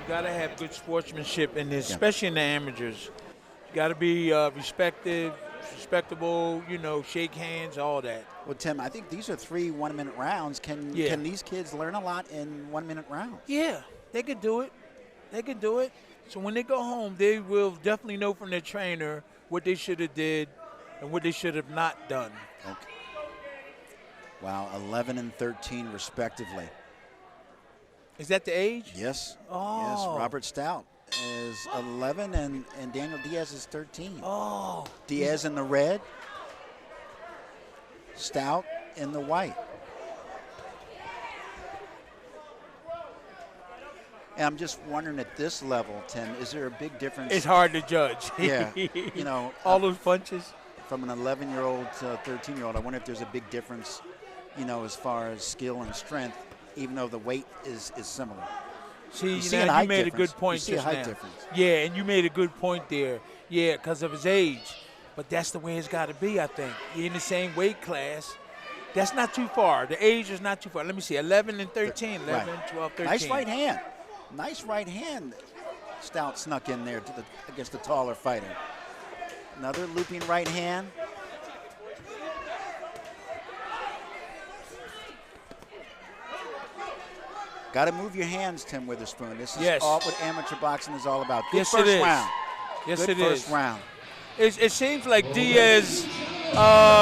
got to have good sportsmanship in this, Yeah. especially in the amateurs. You got to be respectable, shake hands, all that. Well, Tim, I think these are 3 one-minute rounds. Can these kids learn a lot in 1-minute rounds? Yeah, they could do it. They could do it. So when they go home, they will definitely know from their trainer what they should have did and what they should have not done. Okay. Wow, 11 and 13 respectively. Is that the age? Yes. Oh. Yes, Robert Stout is 11 and Daniel Diaz is 13. Oh. Diaz in the red, Stout in the white. And I'm just wondering at this level, Tim, is there a big difference? It's hard to judge. Yeah. All those punches. From an 11-year-old to a 13-year-old, I wonder if there's a big difference, as far as skill and strength, even though the weight is similar. See, you height made difference. a good point You see a just height now. difference. Yeah, and you made a good point there. Yeah, because of his age. But that's the way it's got to be, I think. You're in the same weight class. That's not too far. The age is not too far. Let me see, 11 and 13, 11, Right. 12, 13. Nice right hand. Nice right hand. Stout snuck in there against the taller fighter. Another looping right hand. Got to move your hands, Tim Witherspoon. This is all what amateur boxing is all about. Good Yes, first it is. round. Yes, Good it first is. round. It seems like Diaz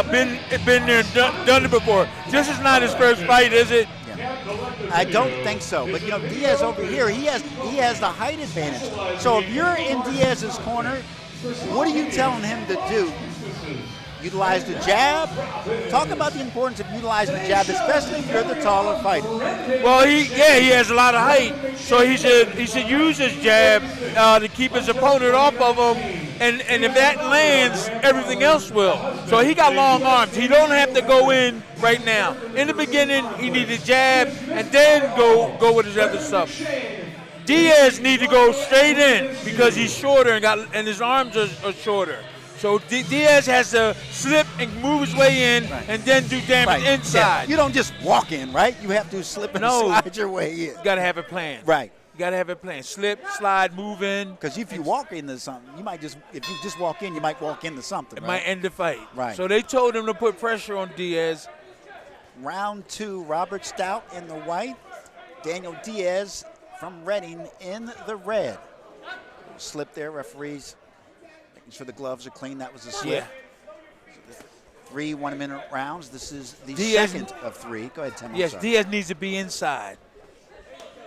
been there, done it before. This is not his first fight, is it? Yeah. I don't think so. But Diaz over here, he has the height advantage. So if you're in Diaz's corner, what are you telling him to do? Utilize the jab. Talk about the importance of utilizing the jab, especially if you're the taller fighter. Well, he has a lot of height, so he should use his jab to keep his opponent off of him, and if that lands, everything else will. So he got long arms. He don't have to go in right now. In the beginning, he needs a jab and then go with his other stuff. Diaz needs to go straight in because he's shorter and his arms are shorter. So Diaz has to slip and move his way in and then do damage inside. Yeah. You don't just walk in, right? You have to slip and slide your way in. You got to have a plan. Right. You got to have a plan. Slip, slide, move in. Because if you walk into something, if you just walk in, you might walk into something. It might end the fight. Right. So they told him to put pressure on Diaz. Round 2, Robert Stout in the white, Daniel Diaz from Reading in the red. Slip there, referees. Making sure the gloves are clean. That was a slip. Yeah. So 3 1-minute rounds. This is the Diaz, second of 3. Go ahead, Tim. Yes, Diaz needs to be inside.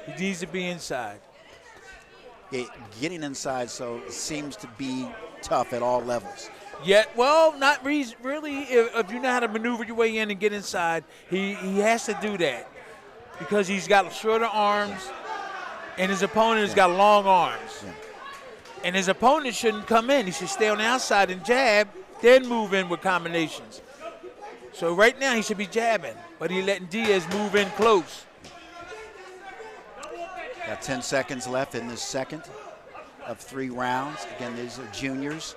He needs to be inside. Yeah, getting inside, so it seems to be tough at all levels. Yeah, well, not really. If you know how to maneuver your way in and get inside, he has to do that because he's got shorter arms and his opponent has got long arms. Yeah. And his opponent shouldn't come in. He should stay on the outside and jab, then move in with combinations. So right now he should be jabbing, but he's letting Diaz move in close. Got 10 seconds left in this second of 3 rounds. Again, these are juniors,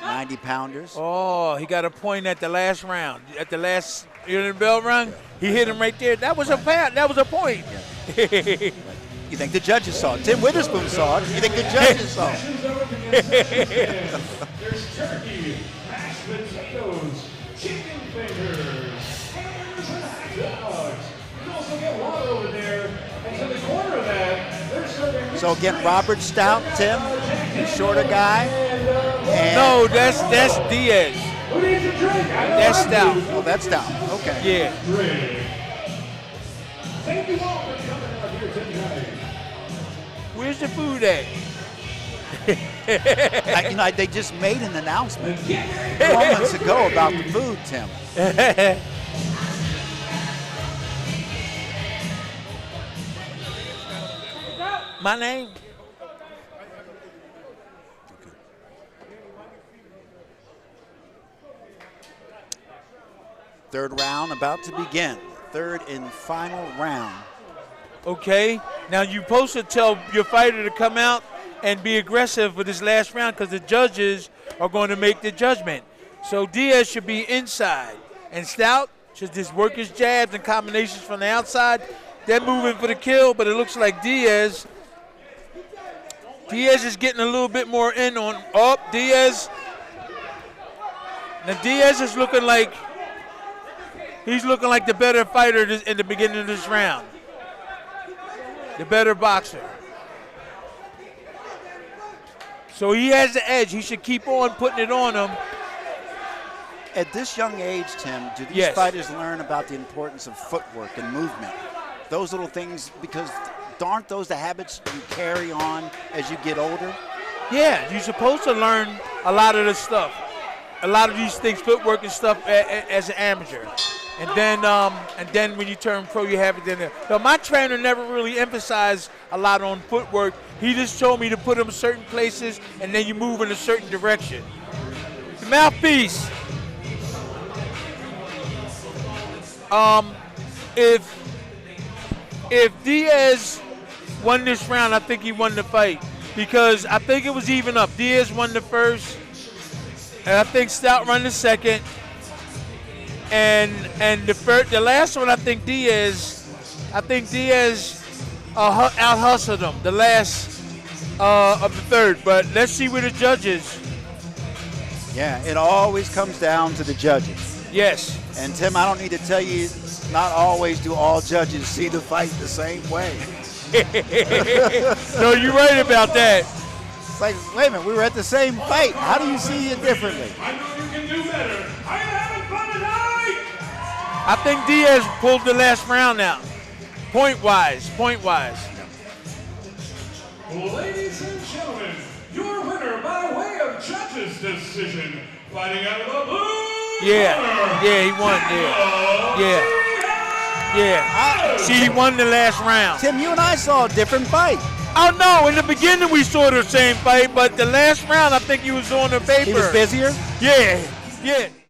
90-pounders. Oh, he got a point at the last round. At the last bell rung, he hit him right there. That was a foul. That was a point. Yeah. You think the judges saw it? Tim Witherspoon saw it. You think the judges saw it? There's turkey, mashed potatoes, chicken fingers, hamburgers, and hot dogs. You can also get water over there. And to the corner of that, they're serving. So again, Robert Stout, Tim, the shorter guy. And No, that's Diaz. Who needs a drink? That's Stout. Oh, that's Stout. Okay. Yeah. Thank you all for coming out here tonight. Where's the food at? They just made an announcement moments ago about the food, Tim. My name? Third round about to begin. Third and final round. Okay. Now you're supposed to tell your fighter to come out and be aggressive for this last round because the judges are going to make the judgment. So Diaz should be inside. And Stout should just work his jabs and combinations from the outside. They're moving for the kill, but it looks like Diaz Diaz is getting a little bit more in on Diaz. Now Diaz is looking like the better fighter in the beginning of this round. The better boxer. So he has the edge. He should keep on putting it on him. At this young age, Tim, do these Yes. fighters learn about the importance of footwork and movement? Those little things, because aren't those the habits you carry on as you get older? Yeah, you're supposed to learn a lot of this stuff. A lot of these things, footwork and stuff, as an amateur. And then when you turn pro, you have it in there. But my trainer never really emphasized a lot on footwork. He just told me to put them in certain places, and then you move in a certain direction. The mouthpiece. If Diaz won this round, I think he won the fight because I think it was even up. Diaz won the first, and I think Stout won the second. And the last one, I think Diaz out hustled him. The last of the third, but let's see where the judges. Yeah, it always comes down to the judges. Yes. And Tim, I don't need to tell you, not always do all judges see the fight the same way. No, you're right about that. It's like, wait a minute, we were at the same fight. How do you see it differently? I know you can do better. Are you having fun tonight? I think Diaz pulled the last round out. Point-wise. Ladies and gentlemen, your winner by way of judges' decision, fighting out of the blue corner, He won. Yeah. See, he won the last round. Tim, you and I saw a different fight. Oh, no, in the beginning we saw the same fight, but the last round I think he was on the paper. He was busier. Yeah.